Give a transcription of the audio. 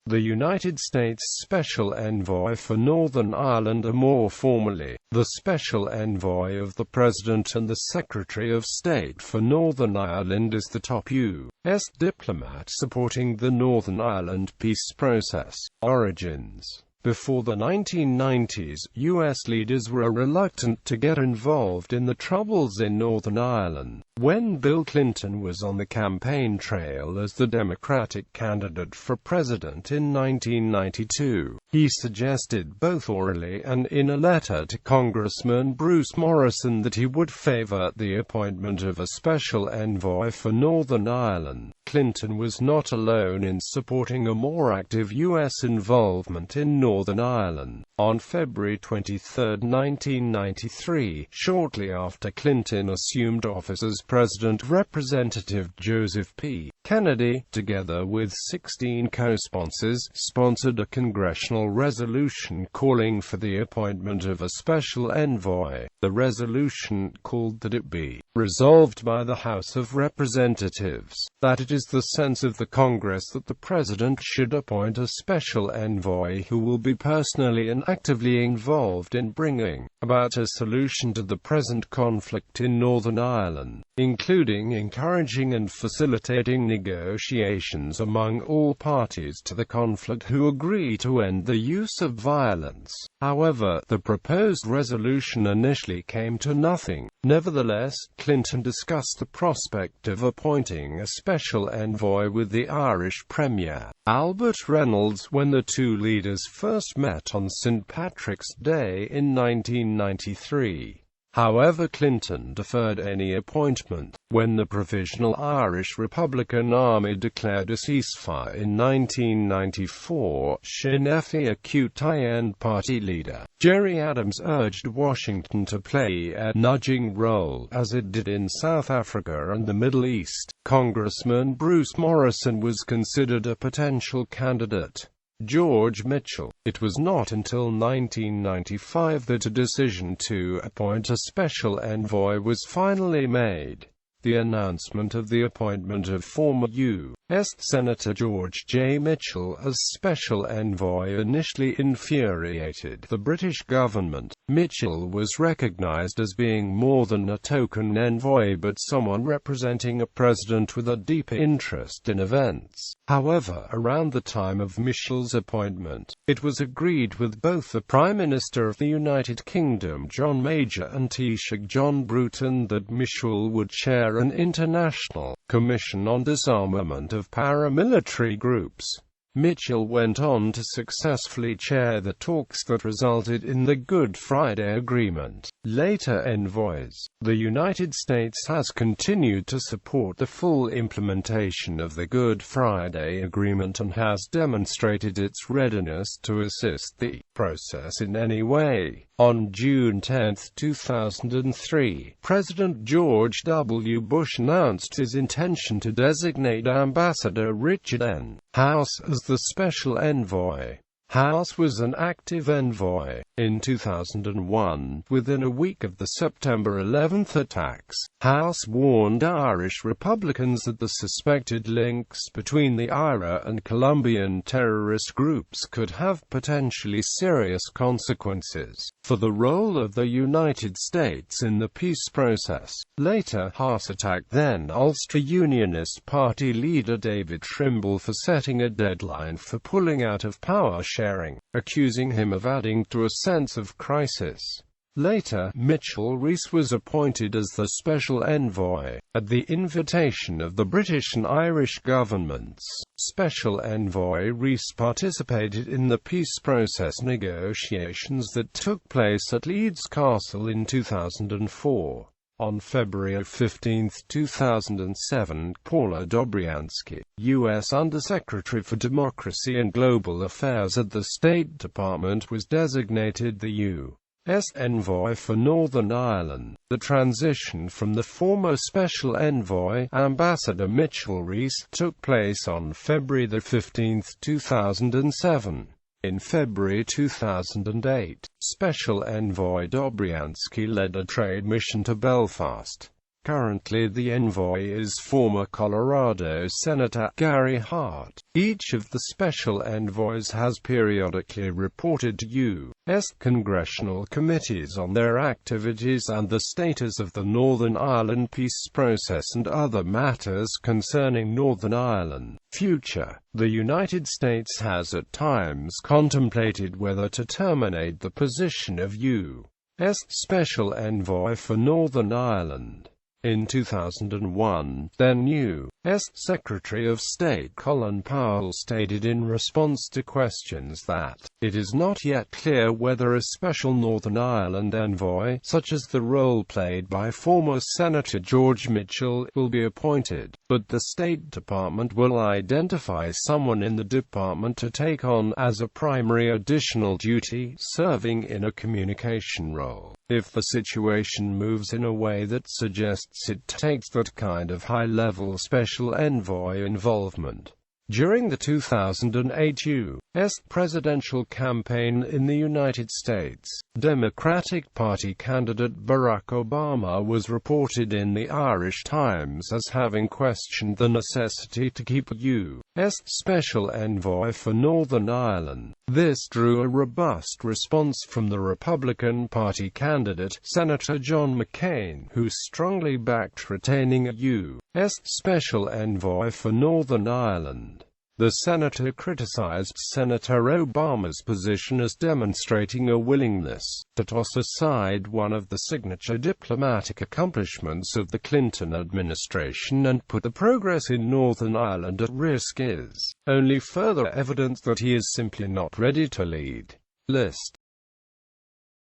the United States Special Envoy for Northern Ireland, or more formally, the Special Envoy of the President and the Secretary of State for Northern Ireland, is the top U.S. diplomat supporting the Northern Ireland peace process. Origins. Before the 1990s, U.S. leaders were reluctant to get involved in the troubles in Northern Ireland. When Bill Clinton was on the campaign trail as the Democratic candidate for president in 1992, he suggested both orally and in a letter to Congressman Bruce Morrison that he would favor the appointment of a special envoy for Northern Ireland. Clinton was not alone in supporting a more active U.S. involvement in Northern Ireland. On February 23, 1993, shortly after Clinton assumed office as president, Representative Joseph P. Kennedy, together with 16 co-sponsors, sponsored a congressional resolution calling for the appointment of a special envoy. The resolution called that it be resolved by the House of Representatives that it is the sense of the Congress that the President should appoint a special envoy who will be personally and actively involved in bringing about a solution to the present conflict in Northern Ireland, including encouraging and facilitating negotiations among all parties to the conflict who agree to end the use of violence. However, the proposed resolution initially came to nothing. Nevertheless, Clinton discussed the prospect of appointing a special envoy with the Irish Premier, Albert Reynolds, when the two leaders first met on St. Patrick's Day in 1993. However, Clinton deferred any appointment. When the Provisional Irish Republican Army declared a ceasefire in 1994, Sinn Féin party leader Gerry Adams urged Washington to play a nudging role, as it did in South Africa and the Middle East. Congressman Bruce Morrison was considered a potential candidate. George Mitchell. It was not until 1995 that a decision to appoint a special envoy was finally made. The announcement of the appointment of former U.S. Senator George J. Mitchell as special envoy initially infuriated the British government. Mitchell was recognized as being more than a token envoy but someone representing a president with a deeper interest in events. However, around the time of Mitchell's appointment, it was agreed with both the Prime Minister of the United Kingdom John Major and Taoiseach John Bruton that Mitchell would chair an international commission on disarmament of paramilitary groups. Mitchell went on to successfully chair the talks that resulted in the Good Friday Agreement. Later envoys. The United States has continued to support the full implementation of the Good Friday Agreement and has demonstrated its readiness to assist the process in any way. On June 10, 2003, President George W. Bush announced his intention to designate Ambassador Richard N. House as the special envoy. House was an active envoy. In 2001, within a week of the September 11 attacks, House warned Irish Republicans that the suspected links between the IRA and Colombian terrorist groups could have potentially serious consequences for the role of the United States in the peace process. Later, House attacked then-Ulster Unionist Party leader David Trimble for setting a deadline for pulling out of power sharing, accusing him of adding to a sense of crisis. Later, Mitchell Rees was appointed as the special envoy, at the invitation of the British and Irish governments. Special envoy Rees participated in the peace process negotiations that took place at Leeds Castle in 2004. On February 15, 2007, Paula Dobriansky, U.S. Undersecretary for Democracy and Global Affairs at the State Department, was designated the U.S. envoy for Northern Ireland. The transition from the former special envoy, Ambassador Mitchell Rees, took place on February 15, 2007. In February 2008, Special Envoy Dobriansky led a trade mission to Belfast. Currently the envoy is former Colorado Senator Gary Hart. Each of the special envoys has periodically reported to U.S. congressional committees on their activities and the status of the Northern Ireland peace process and other matters concerning Northern Ireland. Future. The United States has at times contemplated whether to terminate the position of U.S. Special Envoy for Northern Ireland. In 2001, then U.S. Secretary of State Colin Powell stated in response to questions that, "It is not yet clear whether a special Northern Ireland envoy, such as the role played by former Senator George Mitchell, will be appointed, but the State Department will identify someone in the department to take on as a primary additional duty, serving in a communication role. If the situation moves in a way that suggests it takes that kind of high-level special envoy involvement." During the 2008 U.S. presidential campaign in the United States, Democratic Party candidate Barack Obama was reported in the Irish Times as having questioned the necessity to keep a U.S. Special Envoy for Northern Ireland. This drew a robust response from the Republican Party candidate, Senator John McCain, who strongly backed retaining a U.S. Special Envoy for Northern Ireland. The senator criticized Senator Obama's position as demonstrating a willingness to toss aside one of the signature diplomatic accomplishments of the Clinton administration and put the progress in Northern Ireland at risk is only further evidence that he is simply not ready to lead. List